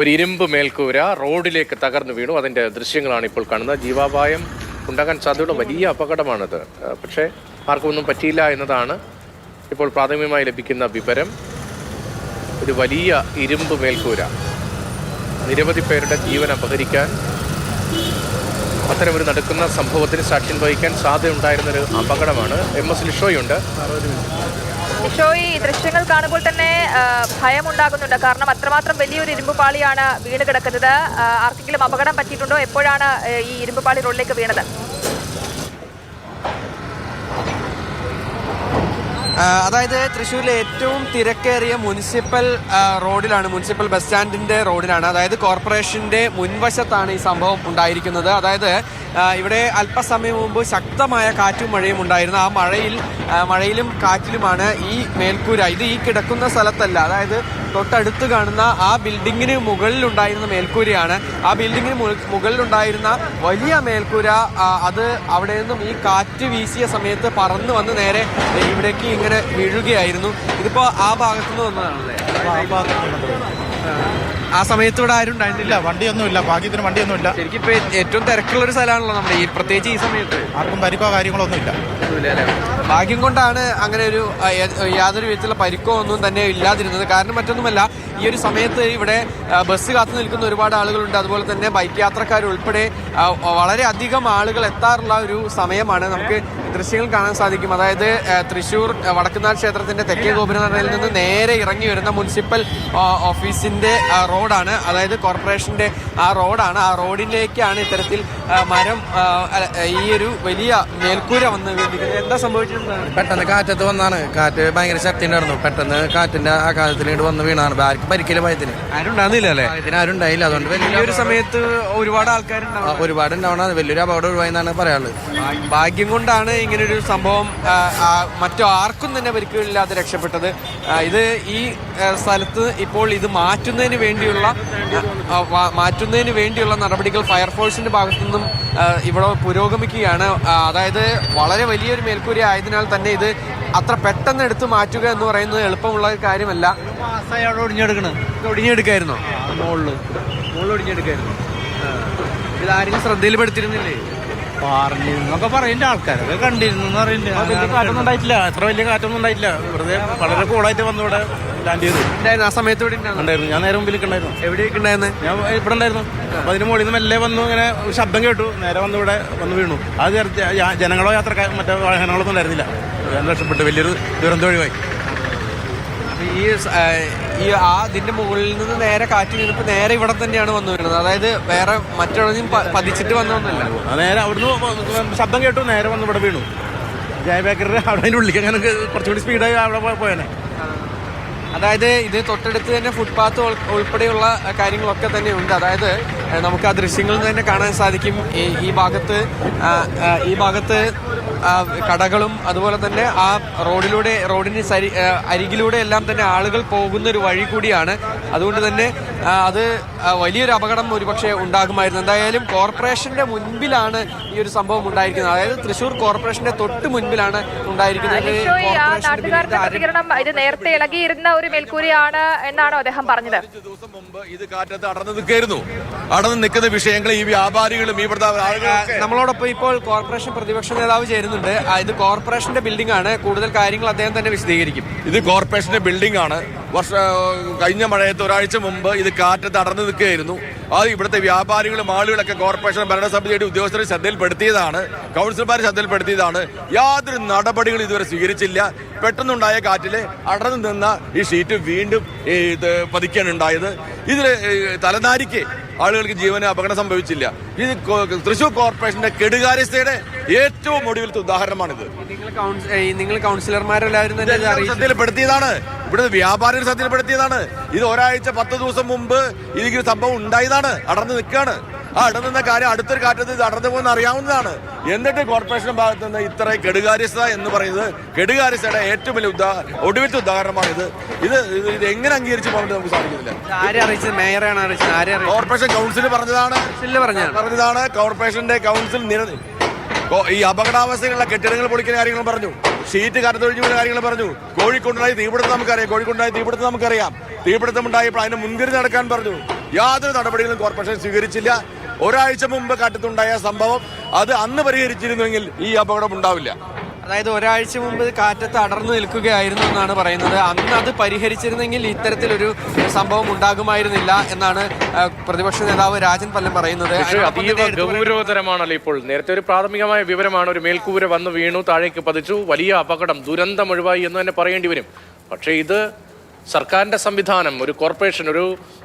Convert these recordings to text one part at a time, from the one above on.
ഒരു ഇരുമ്പ് മേൽക്കൂര റോഡിലേക്ക് തകർന്നു വീണു. അതിൻ്റെ ദൃശ്യങ്ങളാണ് ഇപ്പോൾ കാണുന്നത്. ജീവാപായം ഉണ്ടാകാൻ സാധ്യതയുള്ള വലിയ അപകടമാണത്. പക്ഷേ ആർക്കൊന്നും പറ്റിയില്ല എന്നതാണ് ഇപ്പോൾ പ്രാഥമികമായി ലഭിക്കുന്ന വിവരം. ഒരു വലിയ ഇരുമ്പ് മേൽക്കൂര നിരവധി പേരുടെ ജീവൻ അപഹരിക്കാൻ, അത്തരമൊരു നടക്കുന്ന സംഭവത്തിന് സാക്ഷ്യം വഹിക്കാൻ സാധ്യതയുണ്ടായിരുന്നൊരു അപകടമാണ്. MS ലിഷോയുണ്ട്. ലിഷോയ്, ഈ ദൃശ്യങ്ങൾ കാണുമ്പോൾ തന്നെ ഭയമുണ്ടാകുന്നുണ്ട്. കാരണം അത്രമാത്രം വലിയൊരു ഇരുമ്പുപാളിയാണ് വീണ് കിടക്കുന്നത്. ആർക്കെങ്കിലും അപകടം പറ്റിയിട്ടുണ്ടോ? എപ്പോഴാണ് ഈ ഇരുമ്പുപാളി റോഡിലേക്ക് വീണത്? അതായത് തൃശ്ശൂരിലെ ഏറ്റവും തിരക്കേറിയ മുനിസിപ്പൽ റോഡിലാണ്, മുനിസിപ്പൽ ബസ് സ്റ്റാൻഡിന്റെ റോഡിലാണ്. അതായത് കോർപ്പറേഷന്റെ മുൻവശത്താണ് ഈ സംഭവം ഉണ്ടായിരിക്കുന്നത്. അതായത് ഇവിടെ അല്പസമയം മുമ്പ് ശക്തമായ കാറ്റും മഴയും ഉണ്ടായിരുന്നു. ആ മഴയിലും കാറ്റിലുമാണ് ഈ മേൽക്കൂര, ഇത് ഈ കിടക്കുന്ന സ്ഥലത്തല്ല, അതായത് തൊട്ടടുത്ത് കാണുന്ന ആ ബിൽഡിങ്ങിന് മുകളിലുണ്ടായിരുന്ന മേൽക്കൂരയാണ്. ആ ബിൽഡിങ്ങിന് മുകളിലുണ്ടായിരുന്ന വലിയ മേൽക്കൂര അത് അവിടെ നിന്നും ഈ കാറ്റ് വീശിയ സമയത്ത് പറന്ന് വന്ന് നേരെ ഇവിടേക്ക് ഇങ്ങനെ വീഴുകയായിരുന്നു. ഇതിപ്പോ ആ ഭാഗത്തുനിന്ന് വന്നതാണല്ലേ? ആ സമയത്ത് ഇവിടെ ആരും ഉണ്ടായിരുന്നില്ല? വണ്ടിയൊന്നുമില്ല, ഭാഗ്യത്തിന് വണ്ടിയൊന്നുമില്ല. ശരിക്കും ഇപ്പൊ ഏറ്റവും തിരക്കുള്ള ഒരു സ്ഥലമാണല്ലോ നമ്മുടെ ഈ, പ്രത്യേകിച്ച് ഈ സമയത്ത്. ആർക്കും പരിക്കോ കാര്യങ്ങളൊന്നുമില്ല. ഭാഗ്യം കൊണ്ടാണ് അങ്ങനെ ഒരു യാതൊരു വിധത്തിലുള്ള പരിക്കോ ഒന്നും തന്നെ ഇല്ലാതിരുന്നത്. കാരണം മറ്റൊന്നുമല്ല, ഈ ഒരു സമയത്ത് ഇവിടെ ബസ് കാത്തു നിൽക്കുന്ന ഒരുപാട് ആളുകളുണ്ട്. അതുപോലെ തന്നെ ബൈക്ക് യാത്രക്കാരുൾപ്പെടെ വളരെ അധികം ആളുകൾ എത്താറുള്ള ഒരു സമയമാണ്. നമുക്ക് ദൃശ്യങ്ങൾ കാണാൻ സാധിക്കും. അതായത് തൃശ്ശൂർ വടക്കുന്നാഥ് ക്ഷേത്രത്തിന്റെ തെക്കേ ഗോപുരനടയിൽ നിന്ന് നേരെ ഇറങ്ങി വരുന്ന മുനിസിപ്പൽ ഓഫീസിന്റെ റോഡാണ്, അതായത് കോർപ്പറേഷന്റെ ആ റോഡാണ്. ആ റോഡിലേക്കാണ് ഇത്തരത്തിൽ മരം, ഈ ഒരു വലിയ മേൽക്കൂര വന്ന് വീണിരിക്കുന്നത്. എന്താ സംഭവിച്ചിട്ടുള്ളത്? പെട്ടെന്ന് കാറ്റത്ത് വന്നാണ്. കാറ്റ് ഭയങ്കര ശക്തി ഉണ്ടായിരുന്നു. പെട്ടെന്ന് കാറ്റിന്റെ ആഘാതത്തിലേക്ക് വന്ന് വീണാണ്. ആർക്കും പരിക്കില്ല. ഭയത്തിന് ആരും ഉണ്ടാകുന്നില്ല അല്ലേ? ഭയത്തിന് ആരും ഉണ്ടായില്ല. അതുകൊണ്ട് വലിയൊരു സമയത്ത് ഒരുപാട് ആൾക്കാരുണ്ടാവും. ഒരുപാട് ഉണ്ടാവണം. വലിയൊരു അപകടം ഒഴിവായെന്നാണ് പറയാനുള്ളത്. ഭാഗ്യം കൊണ്ടാണ് ഇങ്ങനൊരു സംഭവം മറ്റു ആർക്കും തന്നെ പരിക്കുകളില്ലാതെ രക്ഷപ്പെട്ടത്. ഇത് ഈ സ്ഥലത്ത് ഇപ്പോൾ ഇത് മാറ്റുന്നതിന് വേണ്ടിയുള്ള നടപടികൾ ഫയർഫോഴ്സിന്റെ ഭാഗത്തു നിന്നും ഇവിടെ പുരോഗമിക്കുകയാണ്. അതായത് വളരെ വലിയൊരു മേൽക്കൂര ആയതിനാൽ തന്നെ ഇത് അത്ര പെട്ടെന്ന് എടുത്ത് മാറ്റുക എന്ന് പറയുന്നത് എളുപ്പമുള്ള കാര്യമല്ല. ഒടിഞ്ഞെടുക്കായിരുന്നോ? മുകളിൽ ഒടിഞ്ഞെടുക്കായിരുന്നു. ഇത് ആരെങ്കിലും ശ്രദ്ധയിൽപ്പെടുത്തിയിരുന്നില്ലേ? പറഞ്ഞിരുന്നൊക്കെ പറയേണ്ട, ആൾക്കാരൊക്കെ കണ്ടിരുന്നു അറിയില്ല. കാറ്റൊന്നും ഉണ്ടായിട്ടില്ല, അത്ര വലിയ കാറ്റൊന്നും ഉണ്ടായിട്ടില്ല. വെറുതെ വളരെ കൂളായിട്ട് വന്നു ഇവിടെ ലാൻഡ് ചെയ്തു. ആ സമയത്ത് ഇവിടെ ഉണ്ടായിരുന്നു. ഞാൻ നേരെ മുമ്പിലേക്ക് ഉണ്ടായിരുന്നു. എവിടെയൊക്കെ ഉണ്ടായിരുന്നു? ഞാൻ ഇവിടെ ഉണ്ടായിരുന്നു. അപ്പൊ അതിന് മുകളിൽ നിന്ന് മെല്ലെ വന്നു, ഇങ്ങനെ ശബ്ദം കേട്ടു, നേരെ വന്ന് ഇവിടെ വന്ന് വീണു. അത് ജനങ്ങളോ യാത്രക്കാർ മറ്റേ വാഹനങ്ങളൊന്നും ഉണ്ടായിരുന്നില്ല. രക്ഷപ്പെട്ടു. വലിയൊരു ദുരന്തം ഒഴിവായി. ഈ ഇതിന്റെ മുകളിൽ നിന്ന് നേരെ കാറ്റ് വീണപ്പോ നേരെ ഇവിടെ തന്നെയാണ് വന്നു വീണത്. അതായത് വേറെ മറ്റൊന്നും പതിച്ചിട്ട് വന്നൊന്നുമല്ല. നേരെ അവിടുന്ന് ശബ്ദം കേട്ടു, നേരെ വന്ന് ഇവിടെ വീണു. ജയ ബേക്കറി അവിടെ ഉള്ളിലേക്ക് അങ്ങനെ കുറച്ചുകൂടി സ്പീഡായി അവിടെ പോയേനെ. അതായത് ഇത് തൊട്ടടുത്ത് തന്നെ ഫുട്പാത്ത് ഉൾപ്പെടെയുള്ള കാര്യങ്ങളൊക്കെ തന്നെ ഉണ്ട്. അതായത് നമുക്ക് ആ ദൃശ്യങ്ങളിൽ തന്നെ കാണാൻ സാധിക്കും. ഈ ഭാഗത്ത് കടകളും അതുപോലെ തന്നെ ആ റോഡിന് അരികിലൂടെ എല്ലാം തന്നെ ആളുകൾ പോകുന്ന ഒരു വഴി കൂടിയാണ്. അതുകൊണ്ട് തന്നെ അത് വലിയൊരു അപകടം ഒരുപക്ഷെ ഉണ്ടാകുമായിരുന്നു. എന്തായാലും കോർപ്പറേഷന്റെ മുൻപിലാണ് ഈ ഒരു സംഭവം ഉണ്ടായിരിക്കുന്നത്. അതായത് തൃശ്ശൂർ കോർപ്പറേഷന്റെ തൊട്ട് മുൻപിലാണ് ഉണ്ടായിരിക്കുന്നത്. ഇത് നേരത്തെ ഇളകിയിരുന്ന ഒരു മേൽക്കൂരയാണ് എന്നാണോ അദ്ദേഹം പറഞ്ഞത്? ദിവസം മുമ്പ് ഇത് കാറ്റത്ത് അടർന്നു നിൽക്കുന്ന വിഷയങ്ങൾ ഈ വ്യാപാരികളും നമ്മളോടൊപ്പം ഇപ്പോൾ കോർപ്പറേഷൻ പ്രതിപക്ഷ നേതാവ് ചേരുന്നുണ്ട്. ഇത് കോർപ്പറേഷന്റെ ബിൽഡിംഗ് ആണ്. കൂടുതൽ കാര്യങ്ങൾ അദ്ദേഹം തന്നെ വിശദീകരിക്കും. ഇത് കോർപ്പറേഷന്റെ ബിൽഡിംഗ് ആണ്. കഴിഞ്ഞ മഴയത്ത് ഒരാഴ്ച മുമ്പ് ഇത് കാറ്റത്ത് അടർന്നു നിൽക്കുകയായിരുന്നു. അത് ഇവിടുത്തെ വ്യാപാരികളും ആളുകളൊക്കെ കോർപ്പറേഷൻ ഭരണസമിതിയുടെ ഉദ്യോഗസ്ഥരെ ശ്രദ്ധയിൽപ്പെടുത്തിയതാണ്, കൗൺസിലർമാരെ ശ്രദ്ധയിൽപ്പെടുത്തിയതാണ്. യാതൊരു നടപടികളും ഇതുവരെ സ്വീകരിച്ചില്ല. പെട്ടെന്നുണ്ടായ കാറ്റില് അടർന്നു നിന്ന ഈ ഷീറ്റ് വീണ്ടും ഇത് പതിക്കാണ് ഉണ്ടായത്. ഇതിൽ തലനാരിക്ക് ആളുകൾക്ക് ജീവന് അപകടം സംഭവിച്ചില്ല. ഇത് തൃശ്ശൂർ കോർപ്പറേഷന്റെ കെടുകാര്യസ്ഥയുടെ ഏറ്റവും ഒടുവിലത്തെ ഉദാഹരണമാണിത്. നിങ്ങൾ കൗൺസിലർമാരെല്ലാവരും ശ്രദ്ധയിൽപ്പെടുത്തിയതാണ്, ഇവിടുത്തെ വ്യാപാരികൾ ശ്രദ്ധയിൽപ്പെടുത്തിയതാണ്. ഇത് ഒരാഴ്ച 10 ദിവസം മുമ്പ് ഇതിങ്ങനെ സംഭവം ഉണ്ടായതാണ്. അടർന്നു നിൽക്കുകയാണ്. ആ അടർന്നുന്ന കാര്യം അടുത്തൊരു കാറ്റത്ത് ഇത് അടർന്നു പോകുന്ന അറിയാവുന്നതാണ്. എന്നിട്ട് കോർപ്പറേഷൻ ഭാഗത്ത് നിന്ന് ഇത്ര കെടുകാര്യസ്ഥത എന്ന് പറയുന്നത് കെടുകാര്യസ്ഥയുടെ ഏറ്റവും വലിയ ഒടുവിലത്തെ ഉദാഹരണമാണിത്. ഇത് എങ്ങനെ അംഗീകരിച്ച് പോകാൻ നമുക്ക് സാധിക്കുന്നില്ല. കോർപ്പറേഷൻ കൗൺസിൽ പറഞ്ഞതാണ്. കോർപ്പറേഷന്റെ കൗൺസിൽ ഈ അപകടാവസ്ഥയിലുള്ള കെട്ടിടങ്ങൾ പൊളിക്കുന്ന കാര്യങ്ങൾ പറഞ്ഞു, ഷീറ്റ് കരത്തൊഴിഞ്ഞു വീണ കാര്യങ്ങൾ പറഞ്ഞു. കോഴിക്കോടുണ്ടായ തീപിടുത്തം നമുക്കറിയാം. തീപിടുത്തം ഉണ്ടായപ്പോൾ അതിന് മുൻകരുതൽ നടക്കാൻ പറഞ്ഞു. യാതൊരു നടപടികളും കോർപ്പറേഷൻ സ്വീകരിച്ചില്ല. ഒരാഴ്ച മുമ്പ് കാറ്റത്തുണ്ടായ സംഭവം അത് അന്ന് പരിഹരിച്ചിരുന്നുവെങ്കിൽ ഈ അപകടം ഉണ്ടാവില്ല. അതായത് ഒരാഴ്ച മുമ്പ് കാറ്റത്ത് അടർന്നു നിൽക്കുകയായിരുന്നു എന്നാണ് പറയുന്നത്. അന്ന് അത് പരിഹരിച്ചിരുന്നെങ്കിൽ ഇത്തരത്തിലൊരു സംഭവം ഉണ്ടാകുമായിരുന്നില്ല എന്നാണ് പ്രതിപക്ഷ നേതാവ് രാജൻ പല്ലം പറയുന്നത്. അതീവ ഗൗരവതരമാണല്ലോ ഇപ്പോൾ. നേരത്തെ ഒരു പ്രാഥമികമായ വിവരമാണ്, ഒരു മേൽക്കൂര വന്ന് വീണു, താഴേക്ക് പതിച്ചു, വലിയ അപകടം, ദുരന്തം ഒഴിവായി എന്ന് തന്നെ പറയേണ്ടി വരും. പക്ഷേ ഇത് സർക്കാരിന്റെ സംവിധാനം, ഒരു കോർപ്പറേഷൻ, ഒരു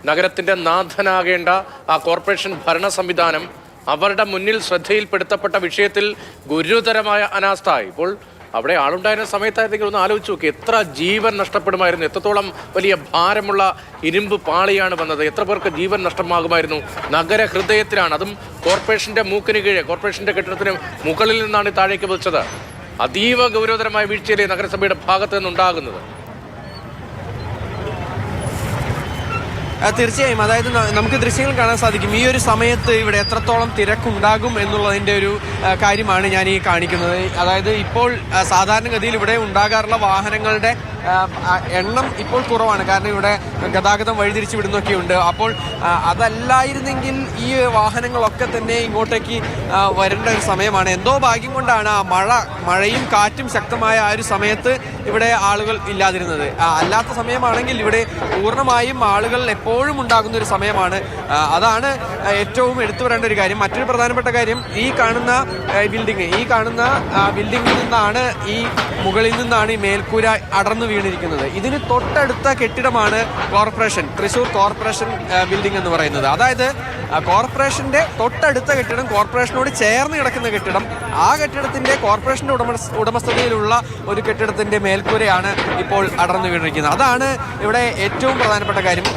നഗരത്തിന്റെ നാഥനാകേണ്ട ആ കോർപ്പറേഷൻ ഭരണ സംവിധാനം, അവരുടെ മുന്നിൽ ശ്രദ്ധയിൽപ്പെടുത്തപ്പെട്ട വിഷയത്തിൽ ഗുരുതരമായ അനാസ്ഥ. ഇപ്പോൾ അവിടെ ആളുണ്ടായിരുന്ന സമയത്തായിരുന്നെങ്കിൽ ഒന്ന് ആലോചിച്ച് നോക്കി, എത്ര ജീവൻ നഷ്ടപ്പെടുമായിരുന്നു, എത്രത്തോളം വലിയ ഭാരമുള്ള ഇരുമ്പ് പാളിയാണ് വന്നത്, എത്ര പേർക്ക് ജീവൻ നഷ്ടമാകുമായിരുന്നു. നഗരഹൃദയത്തിലാണ്, അതും കോർപ്പറേഷന്റെ മൂക്കിന് കീഴെ, കോർപ്പറേഷന്റെ കെട്ടിടത്തിന് മുകളിൽ നിന്നാണ് താഴേക്ക് പതിച്ചത്. അതീവ ഗൗരവതരമായ വീഴ്ചയിലെ നഗരസഭയുടെ ഭാഗത്ത് നിന്നുണ്ടാകുന്നത്. തീർച്ചയായും, അതായത് നമുക്ക് ദൃശ്യങ്ങൾ കാണാൻ സാധിക്കും ഈ ഒരു സമയത്ത് ഇവിടെ എത്രത്തോളം തിരക്കുണ്ടാകും എന്നുള്ളതിൻ്റെ ഒരു കാര്യമാണ് ഞാൻ ഈ കാണിക്കുന്നത്. അതായത് ഇപ്പോൾ സാധാരണഗതിയിൽ ഇവിടെ ഉണ്ടാകാറുള്ള വാഹനങ്ങളുടെ എണ്ണം ഇപ്പോൾ കുറവാണ്, കാരണം ഇവിടെ ഗതാഗതം വഴിതിരിച്ചു വിടുന്നൊക്കെ ഉണ്ട്. അപ്പോൾ അതല്ലായിരുന്നെങ്കിൽ ഈ വാഹനങ്ങളൊക്കെ തന്നെ ഇങ്ങോട്ടേക്ക് വരേണ്ട ഒരു സമയമാണ്. എന്തോ ഭാഗ്യം കൊണ്ടാണ് ആ മഴയും കാറ്റും ശക്തമായ ആ ഒരു സമയത്ത് ഇവിടെ ആളുകൾ ഇല്ലാതിരുന്നത്. അല്ലാത്ത സമയമാണെങ്കിൽ ഇവിടെ പൂർണ്ണമായും ആളുകൾ എപ്പോഴും ഉണ്ടാകുന്ന ഒരു സമയമാണ്. അതാണ് ഏറ്റവും എടുത്തു പറയേണ്ട ഒരു കാര്യം. മറ്റൊരു പ്രധാനപ്പെട്ട കാര്യം, ഈ കാണുന്ന ബിൽഡിങ്ങിൽ നിന്നാണ്, ഈ മുകളിൽ നിന്നാണ് ഈ മേൽക്കൂര അടർന്നു വീണിരിക്കുന്നത്. ഇതിന് തൊട്ടടുത്ത കെട്ടിടമാണ് കോർപ്പറേഷൻ, തൃശ്ശൂർ കോർപ്പറേഷൻ ബിൽഡിംഗ് എന്ന് പറയുന്നത്. അതായത് കോർപ്പറേഷന്റെ തൊട്ടടുത്ത കെട്ടിടം, കോർപ്പറേഷനോട് ചേർന്ന് കിടക്കുന്ന കെട്ടിടം, ആ കെട്ടിടത്തിന്റെ കോർപ്പറേഷന്റെ ഉടമസ്ഥതയിലുള്ള ഒരു കെട്ടിടത്തിന്റെ മേൽക്കൂരയാണ് ഇപ്പോൾ അടർന്നു വീണിരിക്കുന്നത്. അതാണ് ഇവിടെ ഏറ്റവും പ്രധാനപ്പെട്ട കാര്യം.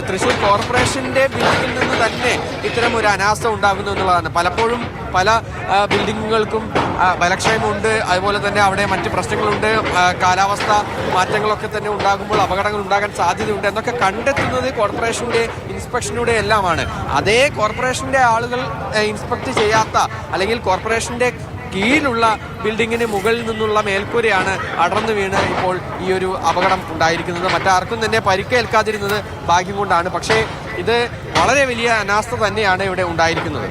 തൃശ്ശൂർ കോർപ്പറേഷന്റെ ബിൽഡിങ്ങിൽ നിന്ന് തന്നെ ഇത്തരം ഒരു അനാസ്ഥ ഉണ്ടാകുന്നു എന്നുള്ളതാണ്. പലപ്പോഴും പല ബിൽഡിങ്ങുകൾക്കും ബലക്ഷയമുണ്ട്, അതുപോലെ തന്നെ അവിടെ മറ്റ് പ്രശ്നങ്ങളുണ്ട്, കാലാവസ്ഥ മാറ്റങ്ങളൊക്കെ തന്നെ ഉണ്ടാകുമ്പോൾ അപകടങ്ങൾ ഉണ്ടാകാൻ സാധ്യതയുണ്ട് എന്നൊക്കെ കണ്ടെത്തുന്നത് കോർപ്പറേഷന്റെ ഇൻസ്പെക്ഷനിലൂടെ എല്ലാമാണ്. അതേ കോർപ്പറേഷന്റെ ആളുകൾ ഇൻസ്പെക്ട് ചെയ്യാത്ത, അല്ലെങ്കിൽ കോർപ്പറേഷന്റെ കീഴിലുള്ള ബിൽഡിങ്ങിന് മുകളിൽ നിന്നുള്ള മേൽക്കൂരയാണ് അടർന്നു വീണ് ഇപ്പോൾ ഈ ഒരു അപകടം ഉണ്ടായിരിക്കുന്നത്. മറ്റാർക്കും തന്നെ പരിക്കേൽക്കാതിരുന്നത് ഭാഗ്യം കൊണ്ടാണ്. പക്ഷേ ഇത് വളരെ വലിയ അനാസ്ഥ തന്നെയാണ് ഇവിടെ ഉണ്ടായിരിക്കുന്നത്.